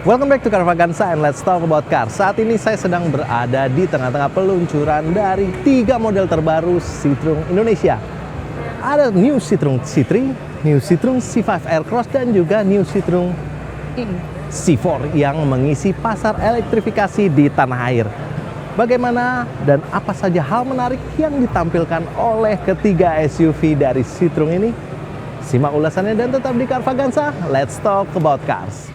Welcome back to Carvaganza and let's talk about cars. Saat ini saya sedang berada di tengah-tengah peluncuran dari 3 model terbaru Citroen Indonesia. Ada New Citroen C3, New Citroen C5 Aircross, dan juga New Citroen C4 yang mengisi pasar elektrifikasi di tanah air. Bagaimana dan apa saja hal menarik yang ditampilkan oleh ketiga SUV dari Citroen ini? Simak ulasannya dan tetap di Carvaganza. Let's talk about cars.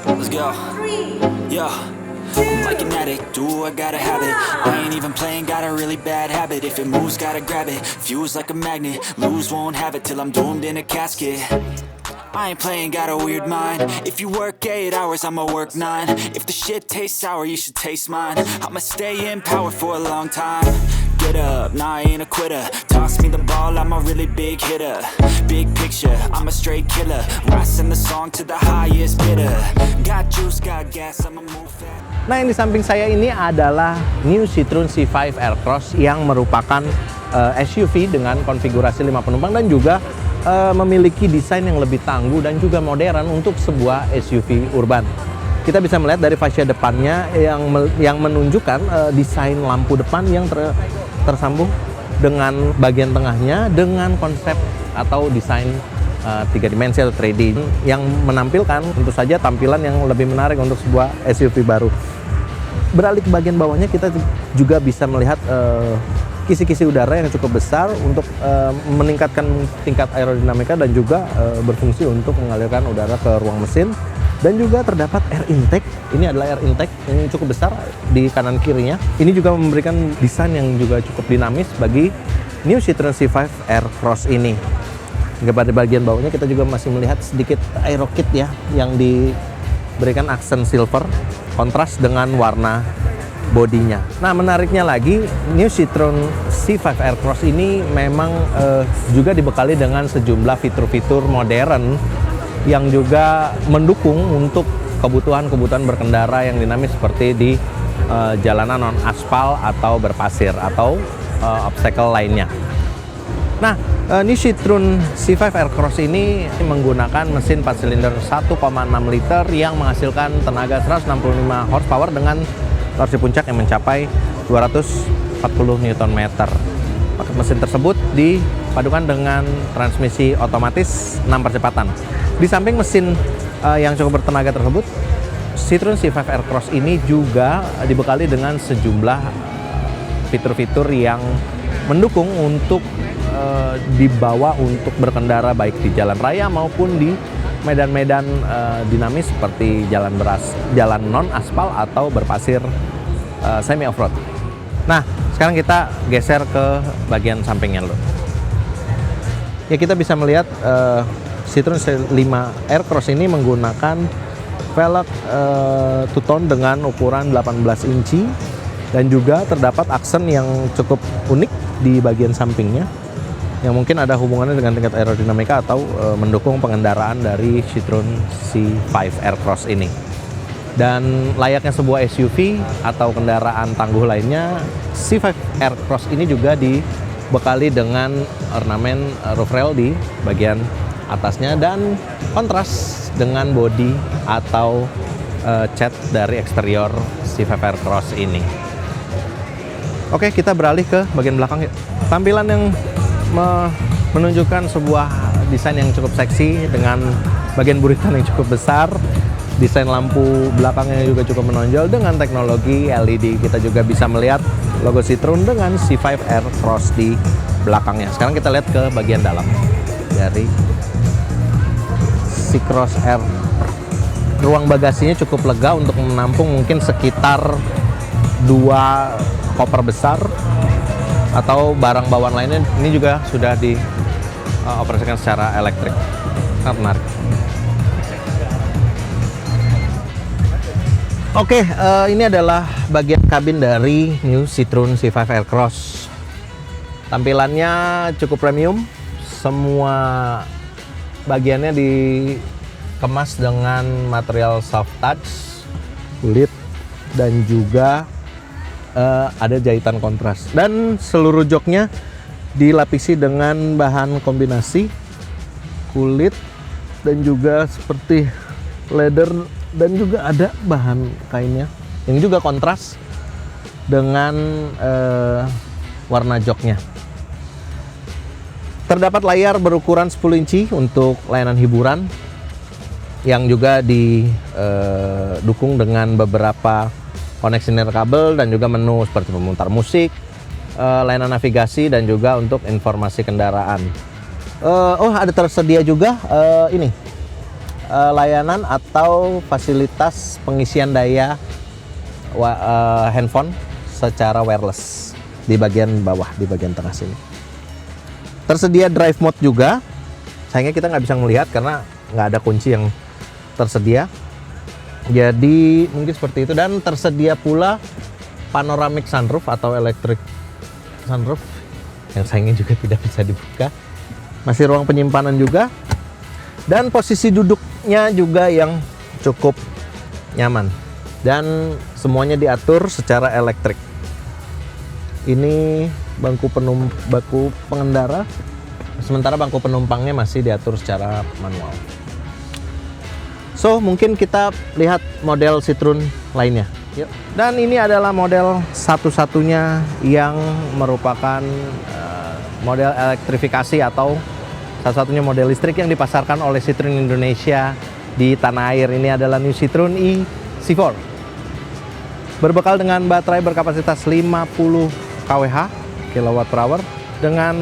Let's go. Yo, I'm like an addict, do I gotta have it. I ain't even playing, got a really bad habit. If it moves, gotta grab it. Fuse like a magnet, lose, won't have it till I'm doomed in a casket. I ain't playing, got a weird mind. If you work 8 hours, I'ma work 9. If the shit tastes sour, you should taste mine. I'ma stay in power for a long time. Get up, nah, I ain't a quitter. Toss me the ball, I'm a really big hitter. Big picture, I'm a straight killer. Rising the song to the highest bidder. Got juice, got gas, I'ma move fast. Nah, yang di samping saya ini adalah New Citroen C5 Aircross yang merupakan SUV dengan konfigurasi 5 penumpang dan juga memiliki desain yang lebih tangguh dan juga modern untuk sebuah SUV urban. Kita bisa melihat dari fascia depannya yang menunjukkan desain lampu depan yang tersambung dengan bagian tengahnya dengan konsep atau desain 3 dimensi atau 3D yang menampilkan tentu saja tampilan yang lebih menarik untuk sebuah SUV baru. Beralih ke bagian bawahnya, kita juga bisa melihat kisi-kisi udara yang cukup besar untuk meningkatkan tingkat aerodinamika dan juga berfungsi untuk mengalirkan udara ke ruang mesin. Dan juga terdapat air intake. Ini adalah air intake yang cukup besar di kanan kirinya. Ini juga memberikan desain yang juga cukup dinamis bagi New Citroen C5 Aircross ini. Hingga pada bagian bawahnya kita juga masih melihat sedikit aero kit ya, yang diberikan aksen silver kontras dengan warna bodinya. Nah, menariknya lagi, New Citroen C5 Aircross ini memang juga dibekali dengan sejumlah fitur-fitur modern yang juga mendukung untuk kebutuhan berkendara yang dinamis seperti di jalanan non aspal atau berpasir atau obstacle lainnya. Nah, New Citroen C5 Aircross ini menggunakan mesin 4 silinder 1,6 liter yang menghasilkan tenaga 165 horsepower dengan torsi puncak yang mencapai 240 Nm. Paket mesin tersebut dipadukan dengan transmisi otomatis 6 percepatan. Di samping mesin yang cukup bertenaga tersebut, Citroen C5 Aircross ini juga dibekali dengan sejumlah fitur-fitur yang mendukung untuk dibawa untuk berkendara baik di jalan raya maupun di medan-medan dinamis seperti jalan non aspal atau berpasir semi off-road. Nah, sekarang kita geser ke bagian sampingnya dulu. Ya, kita bisa melihat Citroen C5 Aircross ini menggunakan velg two-tone dengan ukuran 18 inci dan juga terdapat aksen yang cukup unik di bagian sampingnya yang mungkin ada hubungannya dengan tingkat aerodinamika atau mendukung pengendaraan dari Citroen C5 Aircross ini. Dan layaknya sebuah SUV atau kendaraan tangguh lainnya, C5 Aircross ini juga dibekali dengan ornamen roof rail di bagian atasnya dan kontras dengan bodi atau cat dari eksterior C5 Aircross ini. Oke, kita beralih ke bagian belakang. Tampilan yang menunjukkan sebuah desain yang cukup seksi dengan bagian buritan yang cukup besar. Desain lampu belakangnya juga cukup menonjol dengan teknologi LED. Kita juga bisa melihat logo Citroen dengan C5 Aircross di belakangnya. Sekarang kita lihat ke bagian dalam dari C-Cross Air. Ruang bagasinya cukup lega untuk menampung mungkin sekitar 2 koper besar atau barang bawaan lainnya. Ini juga sudah dioperasikan secara elektrik. Sangat menarik. Oke, ini adalah bagian kabin dari New Citroen C5 Aircross. Tampilannya cukup premium. Semua bagiannya dikemas dengan material soft touch kulit, dan juga ada jahitan kontras. Dan seluruh joknya dilapisi dengan bahan kombinasi kulit dan juga seperti leather, dan juga ada bahan kainnya yang juga kontras dengan warna joknya. Terdapat layar berukuran 10 inci untuk layanan hiburan yang juga didukung dengan beberapa koneksi nirkabel dan juga menu seperti memutar musik, layanan navigasi, dan juga untuk informasi kendaraan. Ada tersedia juga layanan atau fasilitas pengisian daya handphone secara wireless di bagian bawah, di bagian tengah sini. Tersedia drive mode juga. Sayangnya kita nggak bisa melihat karena nggak ada kunci yang tersedia. Jadi mungkin seperti itu. Dan tersedia pula panoramic sunroof atau electric sunroof yang sayangnya juga tidak bisa dibuka. Masih ruang penyimpanan juga. Dan posisi duduknya juga yang cukup nyaman. Dan semuanya diatur secara elektrik. Ini bangku pengendara, sementara bangku penumpangnya masih diatur secara manual. So, mungkin kita lihat model Citroen lainnya. Yuk. Dan ini adalah model satu-satunya yang merupakan model elektrifikasi atau satu-satunya model listrik yang dipasarkan oleh Citroen Indonesia di tanah air. Ini adalah New Citroen e-C4. Berbekal dengan baterai berkapasitas 50 kWh kWh dengan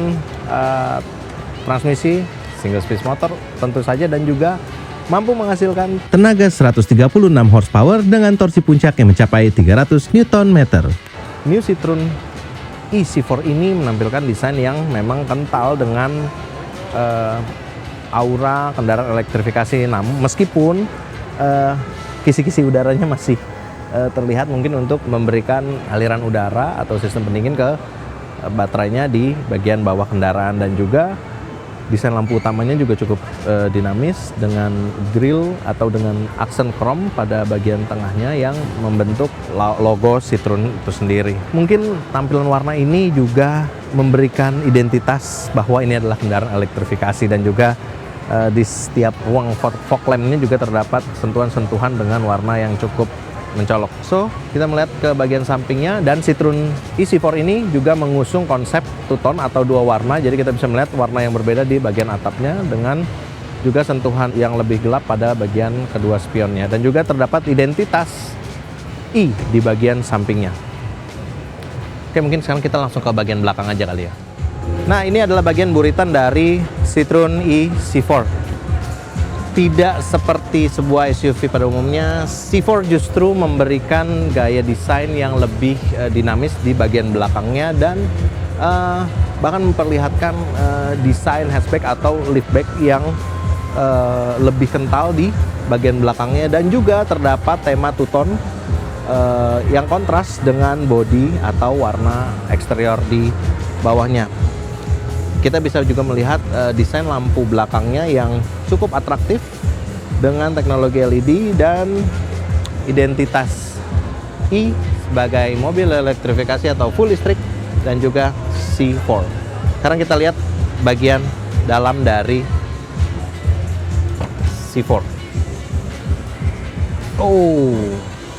transmisi single speed motor tentu saja, dan juga mampu menghasilkan tenaga 136 horsepower dengan torsi puncak yang mencapai 300 Nm. New Citroen e-C4 ini menampilkan desain yang memang kental dengan aura kendaraan elektrifikasi, namun meskipun kisi-kisi udaranya masih terlihat, mungkin untuk memberikan aliran udara atau sistem pendingin ke baterainya di bagian bawah kendaraan. Dan juga desain lampu utamanya juga cukup dinamis dengan grill atau dengan aksen krom pada bagian tengahnya yang membentuk logo Citroen itu sendiri. Mungkin tampilan warna ini juga memberikan identitas bahwa ini adalah kendaraan elektrifikasi, dan juga di setiap ruang fog lamp-nya juga terdapat sentuhan-sentuhan dengan warna yang cukup mencolok. So, kita melihat ke bagian sampingnya, dan Citroen e-C4 ini juga mengusung konsep two-tone atau dua warna. Jadi kita bisa melihat warna yang berbeda di bagian atapnya dengan juga sentuhan yang lebih gelap pada bagian kedua spionnya, dan juga terdapat identitas I di bagian sampingnya. Oke, mungkin sekarang kita langsung ke bagian belakang aja kali ya. Nah, ini adalah bagian buritan dari Citroen e-C4. Tidak seperti sebuah SUV pada umumnya, C4 justru memberikan gaya desain yang lebih dinamis di bagian belakangnya, dan bahkan memperlihatkan desain hatchback atau liftback yang lebih kental di bagian belakangnya, dan juga terdapat tema two-tone yang kontras dengan bodi atau warna eksterior di bawahnya. Kita bisa juga melihat desain lampu belakangnya yang cukup atraktif dengan teknologi LED dan identitas I sebagai mobil elektrifikasi atau full listrik, dan juga C4. Sekarang kita lihat bagian dalam dari C4.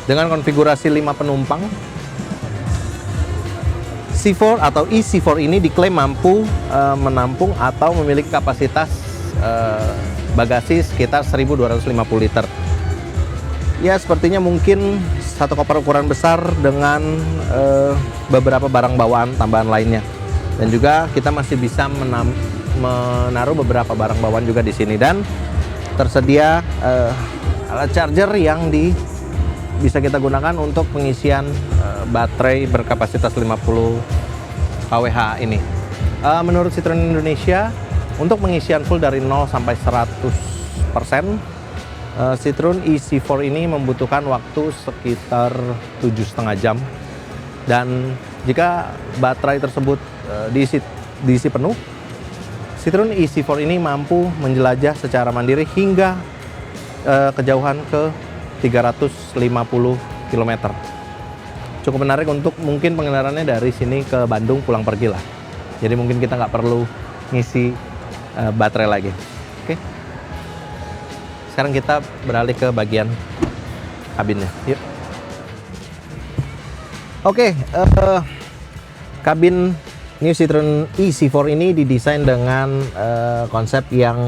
Dengan konfigurasi 5 penumpang, C4 atau e-C4 ini diklaim mampu menampung atau memiliki kapasitas bagasi sekitar 1.250 liter. Ya, sepertinya mungkin satu koper ukuran besar dengan beberapa barang bawaan tambahan lainnya. Dan juga kita masih bisa menaruh beberapa barang bawaan juga di sini, dan tersedia alat charger yang bisa kita gunakan untuk pengisian baterai berkapasitas 50 kWh ini. Menurut Citroen Indonesia, untuk pengisian full dari 0 sampai 100%, Citroen e-C4 ini membutuhkan waktu sekitar 7,5 jam. Dan jika baterai tersebut diisi penuh, Citroen e-C4 ini mampu menjelajah secara mandiri hingga kejauhan ke 350 km. Cukup menarik untuk mungkin pengendaraannya dari sini ke Bandung pulang pergi lah. Jadi mungkin kita nggak perlu ngisi baterai lagi. Oke. Sekarang kita beralih ke bagian kabinnya. Yuk. Oke. Kabin New Citroen EC4 ini didesain dengan konsep yang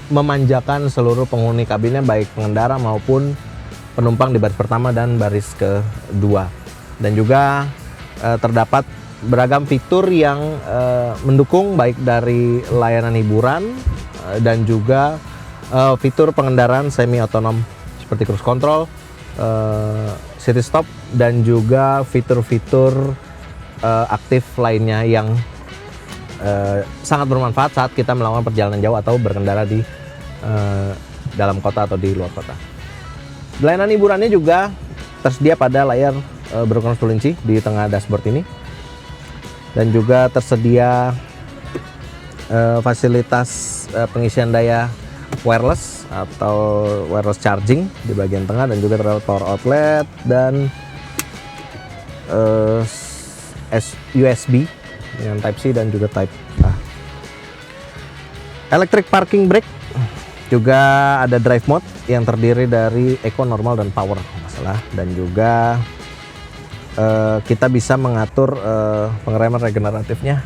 memanjakan seluruh penghuni kabinnya, baik pengendara maupun penumpang di baris pertama dan baris kedua. Dan juga terdapat beragam fitur yang mendukung baik dari layanan hiburan dan juga fitur pengendaraan semi otonom seperti cruise control, city stop, dan juga fitur-fitur aktif lainnya yang sangat bermanfaat saat kita melakukan perjalanan jauh atau berkendara di dalam kota atau di luar kota. Layanan hiburannya juga tersedia pada layar berukuran 10 inci di tengah dashboard ini, dan juga tersedia fasilitas pengisian daya wireless atau wireless charging di bagian tengah, dan juga terdapat power outlet dan USB dengan Type C dan juga Type A. Electric parking brake, juga ada drive mode yang terdiri dari eco, normal, dan power masalah, dan juga kita bisa mengatur pengereman regeneratifnya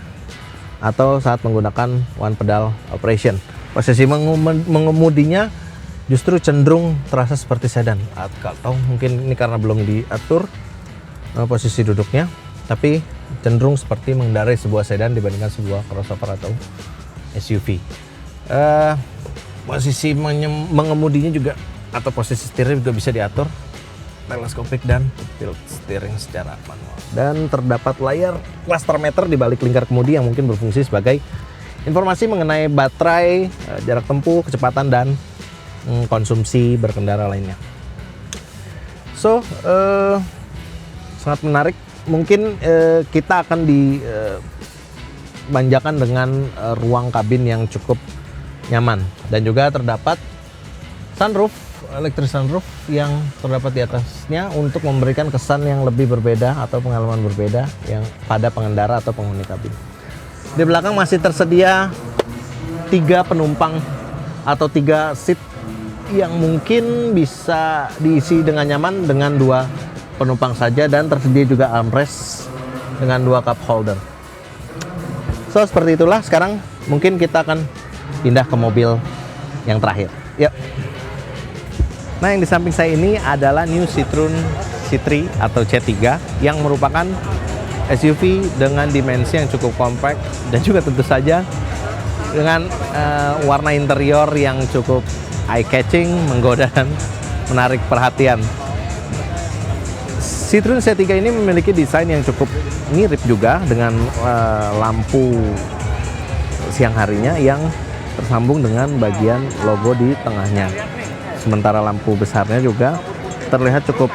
atau saat menggunakan one pedal operation. Posisi mengemudinya justru cenderung terasa seperti sedan, atau mungkin ini karena belum diatur posisi duduknya, tapi cenderung seperti mengendarai sebuah sedan dibandingkan sebuah crossover atau SUV. Posisi mengemudinya juga atau posisi setirnya juga bisa diatur teleskopik dan tilt steering secara manual. Dan terdapat layar cluster meter di balik lingkar kemudi yang mungkin berfungsi sebagai informasi mengenai baterai, jarak tempuh, kecepatan, dan konsumsi berkendara lainnya. So, sangat menarik. Mungkin kita akan dimanjakan dengan ruang kabin yang cukup nyaman, dan juga terdapat sunroof, electric sunroof yang terdapat di atasnya untuk memberikan kesan yang lebih berbeda atau pengalaman berbeda yang pada pengendara atau penghuni kabin. Di belakang masih tersedia 3 penumpang atau 3 seat yang mungkin bisa diisi dengan nyaman dengan 2 penumpang saja, dan tersedia juga armrest dengan 2 cup holder. So, seperti itulah. Sekarang mungkin kita akan pindah ke mobil yang terakhir. Yuk. Nah, yang di samping saya ini adalah New Citroen C3 atau C3 yang merupakan SUV dengan dimensi yang cukup kompak, dan juga tentu saja dengan warna interior yang cukup eye-catching, menggoda, dan menarik perhatian. Citroen C3 ini memiliki desain yang cukup mirip juga dengan lampu siang harinya yang tersambung dengan bagian logo di tengahnya. Sementara lampu besarnya juga terlihat cukup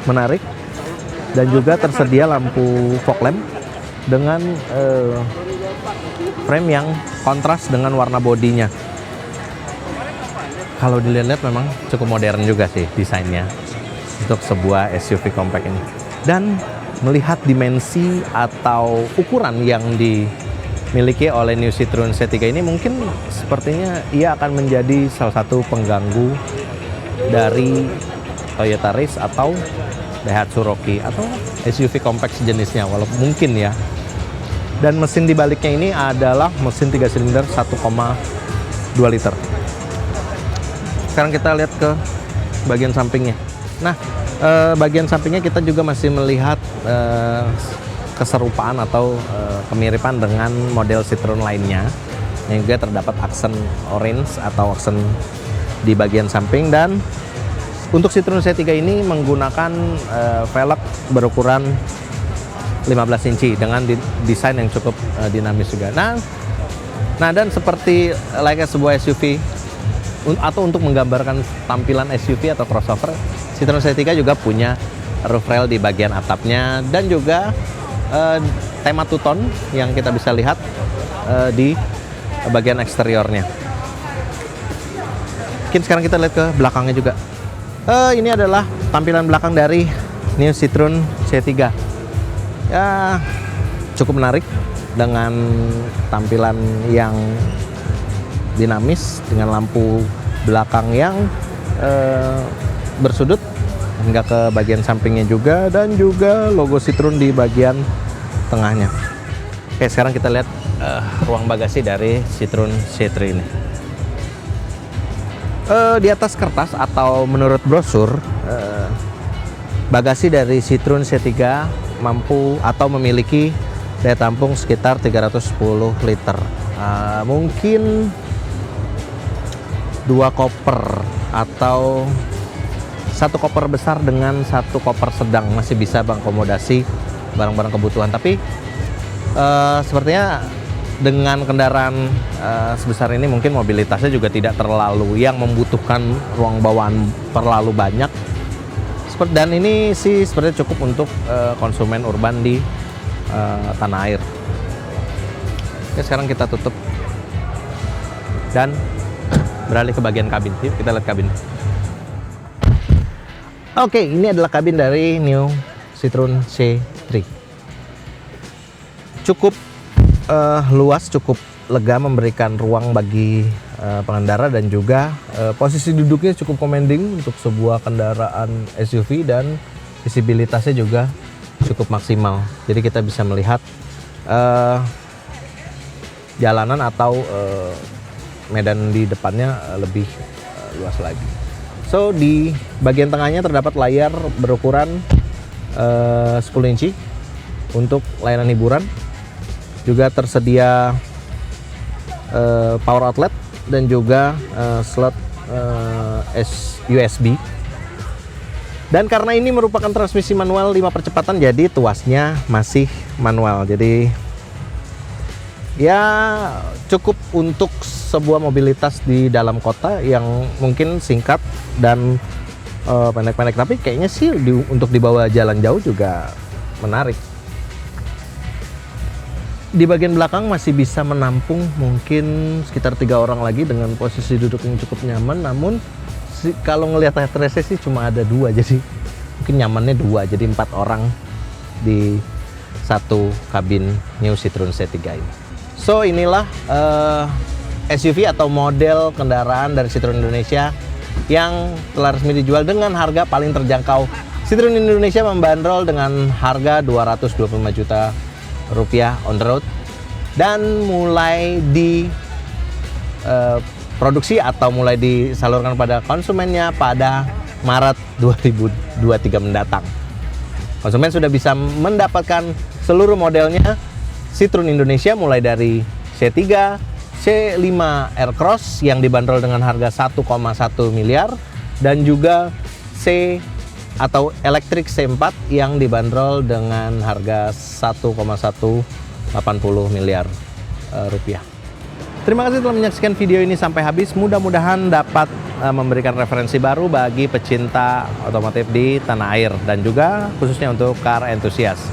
menarik, dan juga tersedia lampu fog lamp dengan frame yang kontras dengan warna bodinya. Kalau dilihat memang cukup modern juga sih desainnya untuk sebuah SUV compact ini. Dan melihat dimensi atau ukuran yang dimiliki oleh New Citroen C3 ini, mungkin sepertinya ia akan menjadi salah satu pengganggu dari Toyota Race atau Daihatsu Rocky atau SUV compact sejenisnya, walaupun mungkin ya. Dan mesin di baliknya ini adalah mesin 3 silinder 1,2 liter. Sekarang kita lihat ke bagian sampingnya. Nah, bagian sampingnya kita juga masih melihat keserupaan atau kemiripan dengan model Citroen lainnya, yang juga terdapat aksen orange atau aksen di bagian samping. Dan untuk Citroen C3 ini menggunakan velg berukuran 15 inci dengan desain yang cukup dinamis juga. Nah, dan seperti layaknya sebuah SUV atau untuk menggambarkan tampilan SUV atau crossover, Citroen C3 juga punya roof rail di bagian atapnya, dan juga tema two-tone yang kita bisa lihat di bagian eksteriornya. Mungkin sekarang kita lihat ke belakangnya juga. Ini adalah tampilan belakang dari New Citroen C3. Ya, cukup menarik dengan tampilan yang dinamis dengan lampu belakang yang bersudut hingga ke bagian sampingnya juga, dan juga logo Citroen di bagian tengahnya. Oke, sekarang kita lihat ruang bagasi dari Citroen C3 ini. Di atas kertas atau menurut brosur, bagasi dari Citroen C3 mampu atau memiliki daya tampung sekitar 310 liter. Mungkin 2 koper atau 1 koper besar dengan 1 koper sedang masih bisa mengakomodasi barang-barang kebutuhan. Tapi sepertinya dengan kendaraan sebesar ini mungkin mobilitasnya juga tidak terlalu yang membutuhkan ruang bawaan terlalu banyak. Dan ini sih sepertinya cukup untuk konsumen urban di tanah air. Oke, sekarang kita tutup dan beralih ke bagian kabin. Yuk kita lihat kabin. Oke, ini adalah kabin dari New Citroen C3. Cukup luas, cukup lega, memberikan ruang bagi pengendara, dan juga posisi duduknya cukup commanding untuk sebuah kendaraan SUV, dan visibilitasnya juga cukup maksimal. Jadi kita bisa melihat jalanan atau medan di depannya lebih luas lagi. So di bagian tengahnya terdapat layar berukuran 10 inci untuk layanan hiburan. Juga tersedia power outlet dan juga slot USB. Dan karena ini merupakan transmisi manual 5 percepatan, jadi tuasnya masih manual. Jadi ya cukup untuk sebuah mobilitas di dalam kota yang mungkin singkat dan pendek-pendek, tapi kayaknya sih untuk dibawa jalan jauh juga menarik. Di bagian belakang masih bisa menampung mungkin sekitar 3 orang lagi dengan posisi duduk yang cukup nyaman. Namun kalau ngelihat headrestnya sih cuma ada 2, jadi mungkin nyamannya 2, jadi 4 orang di satu kabin New Citroen C3 ini. So inilah SUV atau model kendaraan dari Citroen Indonesia yang telah resmi dijual dengan harga paling terjangkau. Citroen Indonesia membandrol dengan harga 225 juta rupiah on the road, dan mulai di produksi atau mulai disalurkan pada konsumennya pada Maret 2023 mendatang. Konsumen sudah bisa mendapatkan seluruh modelnya Citroen Indonesia, mulai dari C3, C5 Aircross yang dibanderol dengan harga 1,1 miliar, dan juga C atau elektrik C4 yang dibanderol dengan harga 1,180 miliar rupiah. Terima kasih telah menyaksikan video ini sampai habis. Mudah-mudahan dapat memberikan referensi baru bagi pecinta otomotif di tanah air, dan juga khususnya untuk car enthusiast.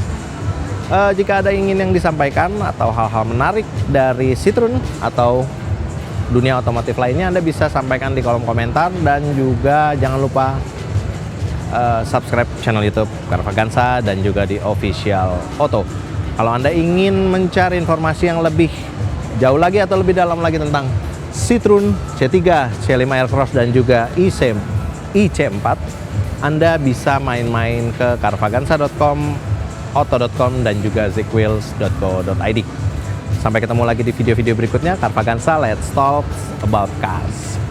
Jika ada ingin yang disampaikan atau hal-hal menarik dari Citroen atau dunia otomotif lainnya, Anda bisa sampaikan di kolom komentar, dan juga jangan lupa subscribe channel YouTube Carvaganza dan juga di Official Auto. Kalau Anda ingin mencari informasi yang lebih jauh lagi atau lebih dalam lagi tentang Citroen C3, C5 Aircross dan juga IC4, Anda bisa main-main ke carvaganza.com, auto.com, dan juga zickwheels.co.id. Sampai ketemu lagi di video-video berikutnya. Carvaganza, let's talk about cars.